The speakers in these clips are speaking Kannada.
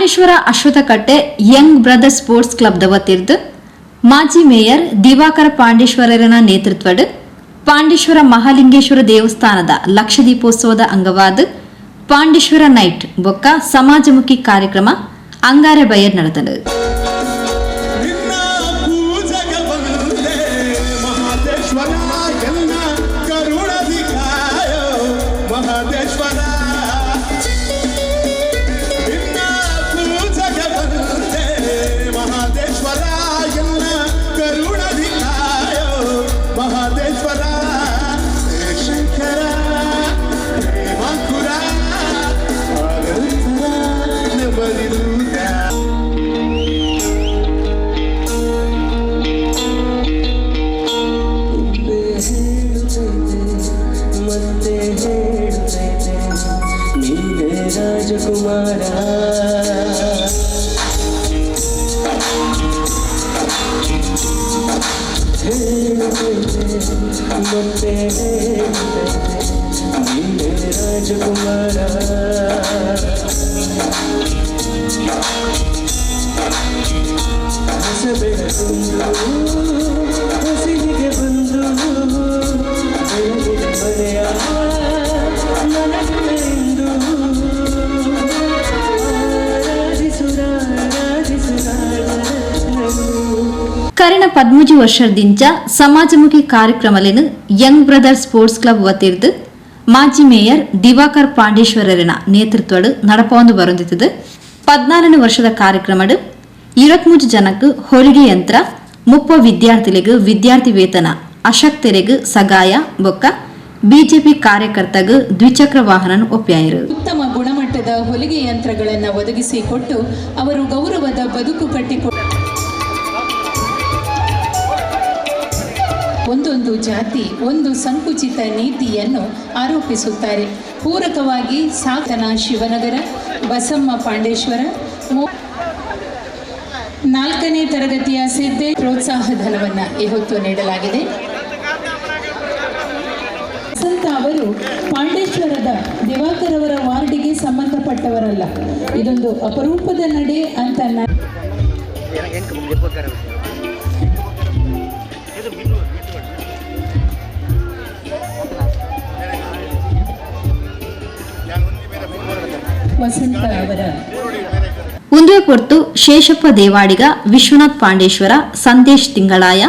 Pandeshwar Ashwathakatte young brothers sports club ವತಿರ್ದು ಮಾಜಿ ಮೇಯರ್ ದಿವಾಕರ ಪಾಂಡೇಶ್ವರರ ನೇತೃತ್ವಡ್ ಪಾಂಡೇಶ್ವರ ಮಹಾಲಿಂಗೇಶ್ವರ ದೇವಸ್ಥಾನದ ಲಕ್ಷ ದೀಪೋತ್ಸವದ ಅಂಗವಾದ ಪಾಂಡೇಶ್ವರ ನೈಟ್ ಬೊಕ್ಕ ಸಮಾಜಮುಖಿ ಕಾರ್ಯಕ್ರಮ ಅಂಗಾರೆ ಬಯರ್ ನಡೆದನು. ರಾಜಕುಮಾರ ಮತ್ತೆ ನೀನೇ ರಾಜಕುಮಾರ ಹೊಸ ಬೆಳಗೊಂದು ಹಸಿರಿಗೆ ಬಂದು ಬೆಳಗಿನ ಮನೆಯ ಕರೆನ 15 ವರ್ಷದಿಂದ ಸಮಾಜಮುಖಿ ಕಾರ್ಯಕ್ರಮಲೇನು ಯಂಗ್ ಬ್ರದರ್ಸ್ ಸ್ಪೋರ್ಟ್ಸ್ ಕ್ಲಬ್ ವತಿರ್ದು ಮಾಜಿ ಮೇಯರ್ ದಿವಾಕರ್ ಪಾಂಡೇಶ್ವರರ ನೇತೃತ್ವಡ್ ನಡಪೊಂದು ಬರುತ್ತಿದ್ದು 14ನೇ ವರ್ಷದ ಕಾರ್ಯಕ್ರಮಡ್ 23 ಜನಕ್ಕೆ ಹೊಲಿಗೆ ಯಂತ್ರ 30 ವಿದ್ಯಾರ್ಥಿಗಳಿಗೆ ವಿದ್ಯಾರ್ಥಿ ವೇತನ ಅಶಕ್ತರಿಗೆ ಸಗಾಯ ಬೊಕ್ಕ ಬಿಜೆಪಿ ಕಾರ್ಯಕರ್ತಗೆ ದ್ವಿಚಕ್ರ ವಾಹನ ಒಪ್ಪಾಯಿರು. ಉತ್ತಮ ಗುಣಮಟ್ಟದ ಹೊಲಿಗೆ ಯಂತ್ರಗಳನ್ನು ಒದಗಿಸಿಕೊಟ್ಟು ಅವರು ಗೌರವದ ಬದುಕು ಕಟ್ಟಿಕೊಟ್ಟು ಒಂದೊಂದು ಜಾತಿ ಒಂದು ಸಂಕುಚಿತ ನೀತಿಯನ್ನು ಆರೋಪಿಸುತ್ತಾರೆ. ಪೂರಕವಾಗಿ ಸಾತನ ಶಿವನಗರ ಬಸಮ್ಮ ಪಾಂಡೇಶ್ವರ 4ನೇ ತರಗತಿಯ ಸಿದ್ಧೆ ಪ್ರೋತ್ಸಾಹ ಧನವನ್ನು ಇವತ್ತು ನೀಡಲಾಗಿದೆ. ವಸಂತ ಅವರು ಪಾಂಡೇಶ್ವರದ ದಿವಾಕರ್ ಅವರ ವಾರ್ಡಿಗೆ ಸಂಬಂಧಪಟ್ಟವರಲ್ಲ. ಇದೊಂದು ಅಪರೂಪದ ನಡೆ ಅಂತ ವಸಂತ ಅವರ ಉಂದೇ ಪೊರ್ತು ಶೇಷಪ್ಪ ದೇವಾಡಿಗ, ವಿಶ್ವನಾಥ್ ಪಾಂಡೇಶ್ವರ, ಸಂದೇಶ್ ತಿಂಗಳಾಯ,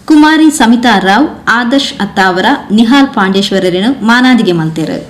ಕುಮಾರಿ ಸಮಿತಾ ರಾವ್, ಆದರ್ಶ್ ಅತ್ತಾವರ, ನಿಹಾಲ್ ಪಾಂಡೇಶ್ವರರನ್ನು ಮಾನಾದಿಗೆ ಮಲ್ತೇರು.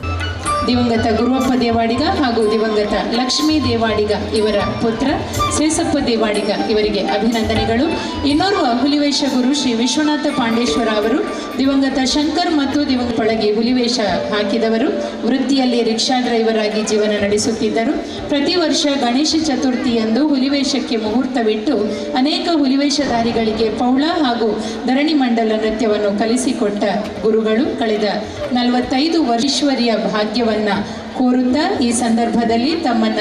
ದಿವಂಗತ ಗುರುವಪ್ಪ ದೇವಾಡಿಗ ಹಾಗೂ ದಿವಂಗತ ಲಕ್ಷ್ಮೀ ದೇವಾಡಿಗ ಇವರ ಪುತ್ರ ಶೇಷಪ್ಪ ದೇವಾಡಿಗ ಇವರಿಗೆ ಅಭಿನಂದನೆಗಳು. ಇನ್ನೋರ್ವ ಹುಲಿವೇಷ ಗುರು ಶ್ರೀ ವಿಶ್ವನಾಥ ಪಾಂಡೇಶ್ವರ ಅವರು ದಿವಂಗತ ಶಂಕರ್ ಮತ್ತು ದಿವಂಗತ ಪಳಗಿ ಹುಲಿವೇಷ ಹಾಕಿದವರು. ವೃತ್ತಿಯಲ್ಲಿ ರಿಕ್ಷಾ ಡ್ರೈವರ್ ಆಗಿ ಜೀವನ ನಡೆಸುತ್ತಿದ್ದರು. ಪ್ರತಿ ವರ್ಷ ಗಣೇಶ ಚತುರ್ಥಿಯಂದು ಹುಲಿವೇಷಕ್ಕೆ ಮುಹೂರ್ತವಿಟ್ಟು ಅನೇಕ ಹುಲಿವೇಷಧಾರಿಗಳಿಗೆ ಪೌಳ ಹಾಗೂ ಧರಣಿ ಮಂಡಲ ನೃತ್ಯವನ್ನು ಕಲಿಸಿಕೊಟ್ಟ ಗುರುಗಳು. ಕಳೆದ 45 ವರ್ಷೀಶ್ವರಿಯ ಭಾಗ್ಯವನ್ನು ಕೋರುತ್ತಾ ಈ ಸಂದರ್ಭದಲ್ಲಿ ತಮ್ಮನ್ನ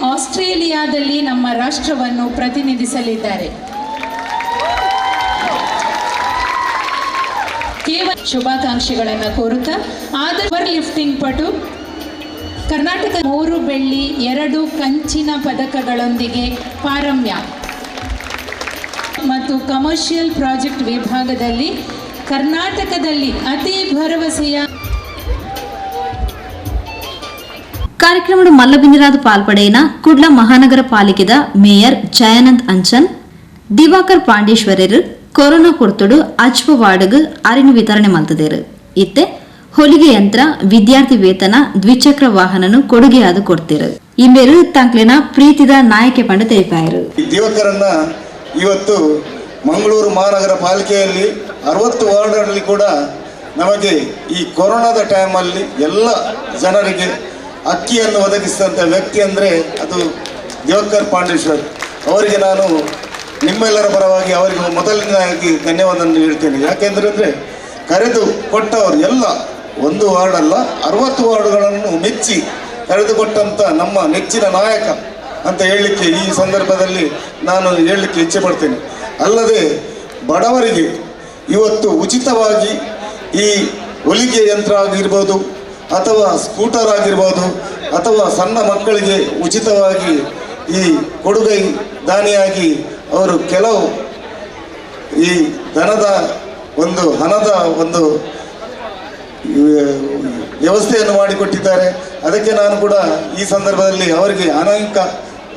ಆಸ್ಟ್ರೇಲಿಯಾದಲ್ಲಿ ನಮ್ಮ ರಾಷ್ಟ್ರವನ್ನು ಪ್ರತಿನಿಧಿಸಲಿದ್ದಾರೆ. ಕೇವಲ ಶುಭಾಕಾಂಕ್ಷೆಗಳನ್ನು ಕೋರುತ್ತಾ ಪವರ್ ಲಿಫ್ಟಿಂಗ್ ಪಟು ಕರ್ನಾಟಕ 3 ಬೆಳ್ಳಿ 2 ಕಂಚಿನ ಪದಕಗಳೊಂದಿಗೆ ಪಾರಮ್ಯ ಮತ್ತು ಕಮರ್ಷಿಯಲ್ ಪ್ರಾಜೆಕ್ಟ್ ವಿಭಾಗದಲ್ಲಿ ಕರ್ನಾಟಕದಲ್ಲಿ ಅತಿ ಭರವಸೆಯ ಕಾರ್ಯಕ್ರಮದ ಮಲ್ಲಬಿಂದಿರಾದ ಪಾಲ್ಪಡೆಯಿನ ಕುಡ್ಲ ಮಹಾನಗರ ಪಾಲಿಕೆದ ಮೇಯರ್ ಜಯಾನಂದ್ ಅಂಚನ್, ದಿವಾಕರ್ ಪಾಂಡೇಶ್ವರರು ಕೊರೋನಾ ಪೊರ್ತುಡು ಅಜ್ಪ ವಾರ್ಡ್ಗೆ ಅರಿವು ವಿತರಣೆ ಮಲ್ತದೇರು. ಇತ್ತೆ ಹೊಲಿಗೆ ಯಂತ್ರ, ವಿದ್ಯಾರ್ಥಿ ವೇತನ, ದ್ವಿಚಕ್ರ ವಾಹನನು ಕೊಡುಗೆಯಾದ ಕೊಡ್ತಿರು. ಇಂಬೇರು ತಂಕ್ಲಿನ ಪ್ರೀತಿದ ನಾಯಕ ಪಂಡ ತೇಪಾಯರು. ದಿವಾಕರನ್ನ ಇವತ್ತು ಮಂಗಳೂರು ಮಹಾನಗರ ಪಾಲಿಕೆಯಲ್ಲಿ 60 ವಾರ್ಡ್ಗಳಲ್ಲಿ ಕೂಡ ನಮಗೆ ಈ ಕೊರೋನಾದ ಟೈಮಲ್ಲಿ ಎಲ್ಲ ಜನರಿಗೆ ಅಕ್ಕಿಯನ್ನು ಒದಗಿಸಿದಂಥ ವ್ಯಕ್ತಿ ಅಂದರೆ ಅದು ದಿವಾಕರ್ ಪಾಂಡೇಶ್ವರ್. ಅವರಿಗೆ ನಾನು ನಿಮ್ಮೆಲ್ಲರ ಪರವಾಗಿ ಅವರಿಗೆ ಮೊದಲನೇದಾಗಿ ಧನ್ಯವಾದವನ್ನು ಹೇಳ್ತೇನೆ. ಯಾಕೆಂದರೆ ಕರೆದು ಕೊಟ್ಟವರು ಎಲ್ಲ 1 ವಾರ್ಡ್ ಅಲ್ಲ 60 ವಾರ್ಡ್ಗಳನ್ನು ಮೆಚ್ಚಿ ಕರೆದುಕೊಟ್ಟಂಥ ನಮ್ಮ ನೆಚ್ಚಿನ ನಾಯಕ ಅಂತ ಹೇಳಲಿಕ್ಕೆ ಈ ಸಂದರ್ಭದಲ್ಲಿ ನಾನು ಹೇಳಲಿಕ್ಕೆ ಇಚ್ಛೆ ಪಡ್ತೇನೆ. ಅಲ್ಲದೆ ಬಡವರಿಗೆ ಇವತ್ತು ಉಚಿತವಾಗಿ ಈ ಹೊಲಿಗೆ ಯಂತ್ರ ಆಗಿರ್ಬೋದು, ಅಥವಾ ಸ್ಕೂಟರ್ ಆಗಿರ್ಬೋದು, ಅಥವಾ ಸಣ್ಣ ಮಕ್ಕಳಿಗೆ ಉಚಿತವಾಗಿ ಈ ಕೊಡುಗೈ ದಾನಿಯಾಗಿ ಅವರು ಕೆಲವು ಈ ಹಣದ ಒಂದು ವ್ಯವಸ್ಥೆಯನ್ನು ಮಾಡಿಕೊಟ್ಟಿದ್ದಾರೆ. ಅದಕ್ಕೆ ನಾನು ಕೂಡ ಈ ಸಂದರ್ಭದಲ್ಲಿ ಅವರಿಗೆ ಅನೇಕ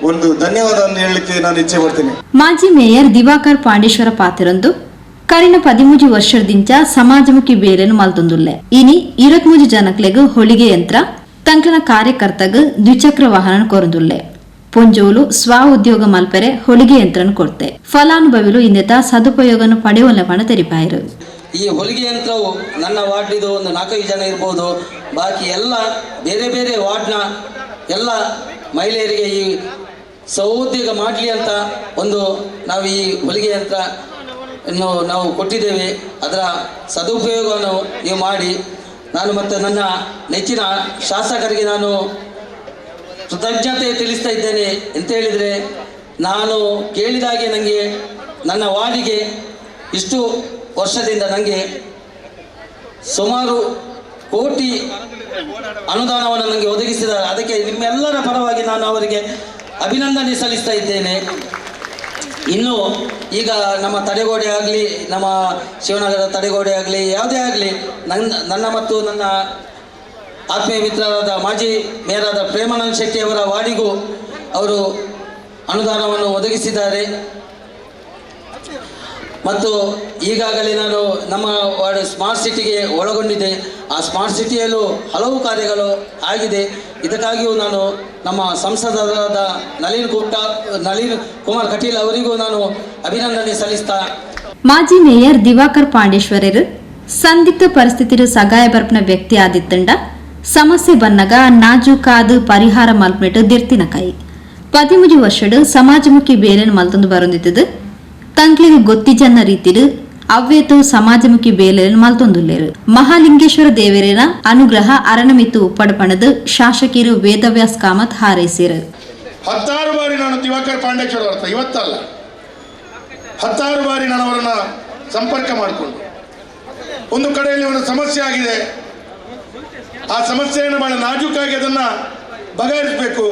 ಒಂದು ಧನ್ಯವಾದವನ್ನು ಹೇಳಲಿಕ್ಕೆ ನಾನು ಇಚ್ಛೆ ಪಡ್ತೇನೆ. ಮಾಜಿ ಮೇಯರ್ ದಿವಾಕರ್ ಪಾಂಡೇಶ್ವರ ಪಾತಿರೊಂದು ಕರಿನ 13 ವರ್ಷದಿಂದ ಸಮಾಜಮುಖಿ ಬೇಲೆನು ಮಲ್ತೊಂದುಲ್ಲೆ. ಇನಿ 23 ಜನಕ್ಲೆಗ್ ಹೊಲಿಗೆ ಯಂತ್ರ ತಂಕ್ಲನ ಕಾರ್ಯಕರ್ತಗ್ ದ್ವಿಚಕ್ರ ವಾಹನ ಕೊರದುಲ್ಲೆ. ಪೊಂಜೋಲು ಸ್ವ ಉದ್ಯೋಗ ಮಲ್ಪೆರೆ ಹೊಲಿಗೆ ಯಂತ್ರನ ಕೊಡ್ತೆ. ಫಲಾನುಭವಿಗಳು ಇಂದೆತ ಸದುಪಯೋಗನ ಪಡೆಯುವಲ್ಲವನ್ನ ತೆರಿಪಾಯರು. ಈ ಹೊಲಿಗೆ ಯಂತ್ರವು ನನ್ನ ವಾರ್ಡಿದು ಒಂದು 4-5 ಜನ ಇರ್ಬೋದು, ಬಾಕಿ ಎಲ್ಲ ಬೇರೆ ಬೇರೆ ವಾರ್ಡ್ನ ಎಲ್ಲ ಮಹಿಳೆಯರಿಗೆ ಈ ಸ್ವಉದ್ಯೋಗ ಮಾಡಲಿ ಅಂತ ಒಂದು ನಾವು ಈ ಹೊಲಿಗೆ ಯಂತ್ರ ನಾವು ಕೊಟ್ಟಿದ್ದೇವೆ. ಅದರ ಸದುಪಯೋಗವನ್ನು ನೀವು ಮಾಡಿ. ನಾನು ಮತ್ತು ನನ್ನ ನೆಚ್ಚಿನ ಶಾಸಕರಿಗೆ ನಾನು ಕೃತಜ್ಞತೆ ತಿಳಿಸ್ತಾ ಇದ್ದೇನೆ. ಎಂತ ಹೇಳಿದರೆ, ನಾನು ಕೇಳಿದಾಗೆ ನನಗೆ ನನ್ನ ವಾರ್ಡಿಗೆ ಇಷ್ಟು ವರ್ಷದಿಂದ ನನಗೆ ಸುಮಾರು ಕೋಟಿ ಅನುದಾನವನ್ನು ನನಗೆ ಒದಗಿಸಿದ್ದಾರೆ. ಅದಕ್ಕೆ ನಿಮ್ಮೆಲ್ಲರ ಪರವಾಗಿ ನಾನು ಅವರಿಗೆ ಅಭಿನಂದನೆ ಸಲ್ಲಿಸ್ತಾ ಇದ್ದೇನೆ. ಇನ್ನು ಈಗ ನಮ್ಮ ತಡೆಗೋಡೆ ಆಗಲಿ, ನಮ್ಮ ಶಿವನಗರ ತಡೆಗೋಡೆ ಆಗಲಿ, ಯಾವುದೇ ಆಗಲಿ ನನ್ನ ಮತ್ತು ನನ್ನ ಆತ್ಮೀಯ ಮಿತ್ರರಾದ ಮಾಜಿ ಮೇಯರಾದ ಪ್ರೇಮಾನಂದ ಶೆಟ್ಟಿ ಅವರ ವಾರ್ಡಿಗೂ ಅವರು ಅನುದಾನವನ್ನು ಒದಗಿಸಿದ್ದಾರೆ. ಮತ್ತು ಈಗಾಗಲೇ ನಾನು ನಮ್ಮ ವಾರ್ಡ್ ಸ್ಮಾರ್ಟ್ ಸಿಟಿಗೆ ಒಳಗೊಂಡಿದ್ದೆ. ಆ ಸ್ಮಾರ್ಟ್ ಸಿಟಿಯಲ್ಲೂ ಹಲವು ಕಾರ್ಯಗಳು ಆಗಿದೆ. ಇದಕ್ಕಾಗಿಯೂ ನಾನು ನಮ್ಮ ಸಂಸದರಾದ ನಳಿನ್ ಕುಮಾರ್ ಕಟೀಲ್ ಅವರಿಗೂ ನಾನು ಅಭಿನಂದನೆ ಸಲ್ಲಿಸ್ತಾ. ಮಾಜಿ ಮೇಯರ್ ದಿವಾಕರ್ ಪಾಂಡೇಶ್ವರರು ಸಂದಿಗ್ಧ ಪರಿಸ್ಥಿತಿ ಸಗಾಯ ಬರ್ಪನ ವ್ಯಕ್ತಿ ಆದಿತ್ತಂಡ ಸಮಸ್ಯೆ ಬನ್ನಗ ನಾಜೂಕಾದ ಪರಿಹಾರ ಮಲ್ಪನೆಟ್ಟು ದಿರ್ತಿನ ಕೈ 13 ವರ್ಷಡ್ ಸಮಾಜಮುಖಿ ಬೇಲೆನ್ ಮಲ್ತೊಂದು ಬರೊಂದಿತ್ತದು. ತಂಕ್ಲಿಗೆ ಗೊತ್ತಿಜನ್ನ ರೀತಿಡು ಅವ್ವೇತು ಸಮಾಜಮುಖಿ ಬೇಲೆನ್ ಮಲ್ತೊಂದುಲ್ಲೇರು. ಮಹಾಲಿಂಗೇಶ್ವರ ದೇವರೇನ ಅನುಗ್ರಹ ಅರಣಮಿತ್ತು ಉಪ್ಪಡಪಣದು ಶಾಸಕಿರು ವೇದವ್ಯಾಸ್ ಕಾಮತ್ ಹಾರೈಸಿರು. 10 ಬಾರಿ ನಾನು ದಿವಾಕರ್ ಪಾಂಡೇಶ್ವರ ಅವರ ಹತ್ರ, ಇವತ್ತಲ್ಲ 10 ಬಾರಿ ನಾನು ಅವರನ್ನು ಸಂಪರ್ಕ ಮಾಡಿಕೊಂಡು ಒಂದು ಕಡೆಯಲ್ಲಿ ಒಂದು ಸಮಸ್ಯೆ ಆಗಿದೆ, ಆ ಸಮಸ್ಯೆಯನ್ನು ಬಹಳ ನಾಜೂಕಾಗಿ ಅದನ್ನು ಬಗೆಹರಿಸಬೇಕು,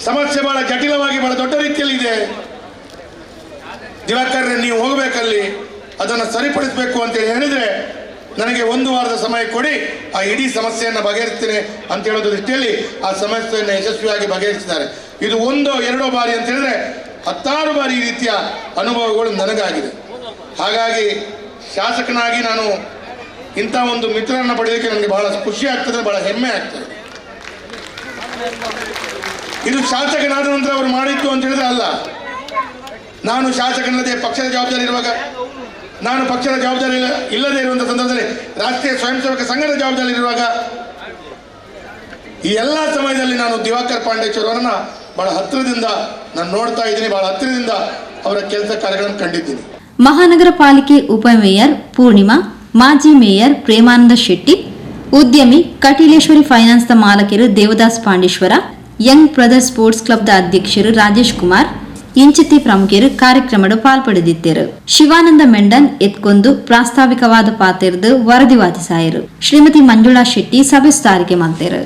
ಸಮಸ್ಯೆ ಬಹಳ ಜಟಿಲವಾಗಿ ಬಹಳ ದೊಡ್ಡ ರೀತಿಯಲ್ಲಿ ಇದೆ, ದಿವಾಕರ್ ನೀವು ಹೋಗಬೇಕಲ್ಲಿ ಅದನ್ನು ಸರಿಪಡಿಸಬೇಕು ಅಂತೇಳಿ ಹೇಳಿದರೆ ನನಗೆ 1 ವಾರದ ಸಮಯ ಕೊಡಿ, ಆ ಇಡೀ ಸಮಸ್ಯೆಯನ್ನು ಬಗೆಹರಿಸ್ತೇನೆ ಅಂತ ಹೇಳೋದ್ರ ದೃಷ್ಟಿಯಲ್ಲಿ ಆ ಸಮಸ್ಯೆಯನ್ನು ಯಶಸ್ವಿಯಾಗಿ ಬಗೆಹರಿಸಿದ್ದಾರೆ. ಇದು 1-2 ಬಾರಿ ಅಂತ ಹೇಳಿದ್ರೆ 10 ಬಾರಿ ಈ ರೀತಿಯ ಅನುಭವಗಳು ನನಗಾಗಿದೆ. ಹಾಗಾಗಿ ಶಾಸಕನಾಗಿ ನಾನು ಇಂಥ ಒಂದು ಮಿತ್ರರನ್ನು ಪಡೆಯೋದಕ್ಕೆ ನನಗೆ ಬಹಳ ಖುಷಿ ಆಗ್ತದೆ, ಬಹಳ ಹೆಮ್ಮೆ ಆಗ್ತದೆ. ಇದು ಶಾಸಕನಾದ ನಂತರ ಅವರು ಮಾಡಿದ್ದು ಅಂತ ಹೇಳಿದ್ರೆ ಅಲ್ಲ. ನಾನು ಶಾಸಕನಲ್ಲದೆ ಪಕ್ಷದ ಜವಾಬ್ದಾರಿ ಇರುವಾಗ, ನಾನು ಪಕ್ಷದ ಜವಾಬ್ದಾರಿ ಇಲ್ಲದೆ ಇರುವಂಥ ಸಂದರ್ಭದಲ್ಲಿ ರಾಷ್ಟ್ರೀಯ ಸ್ವಯಂ ಸೇವಕ ಸಂಘದ ಜವಾಬ್ದಾರಿ ಇರುವಾಗ ಈ ಎಲ್ಲ ಸಮಯದಲ್ಲಿ ನಾನು ದಿವಾಕರ್ ಪಾಂಡೇಶ್ವರ ಅವರನ್ನ ಬಹಳ ಹತ್ತಿರದಿಂದ ನಾನು ನೋಡ್ತಾ ಇದ್ದೀನಿ, ಬಹಳ ಹತ್ತಿರದಿಂದ ಅವರ ಕೆಲಸ ಕಾರ್ಯಗಳನ್ನು ಕಂಡಿದ್ದೀನಿ. ಮಹಾನಗರ ಪಾಲಿಕೆ ಉಪಮೇಯರ್ ಪೂರ್ಣಿಮಾ, ಮಾಜಿ ಮೇಯರ್ ಪ್ರೇಮಾನಂದ ಶೆಟ್ಟಿ, ಉದ್ಯಮಿ ಕಟೀಲೇಶ್ವರಿ ಫೈನಾನ್ಸ್ ದ ಮಾಲಕರು Devadas Pandeshwara, young brothers sports club ದ ಅಧ್ಯಕ್ಷರು ರಾಜೇಶ್ ಕುಮಾರ್ ಇಂಚಿತಿ ಪ್ರಮುಖರು ಕಾರ್ಯಕ್ರಮದ ಪಾಲ್ಪಡೆದಿದ್ದರು. ಶಿವಾನಂದ ಮೆಂಡನ್ ಎತ್ಕೊಂದು ಪ್ರಾಸ್ತಾವಿಕವಾದ ಪಾತೆರ್ದು ವರದಿ ವಾದಿಸಾಯರು. ಶ್ರೀಮತಿ ಮಂಜುಳಾ ಶೆಟ್ಟಿ ಸಭೆ ಸಾರಿಗೆ ಮಾಡ್ತಾರೆ.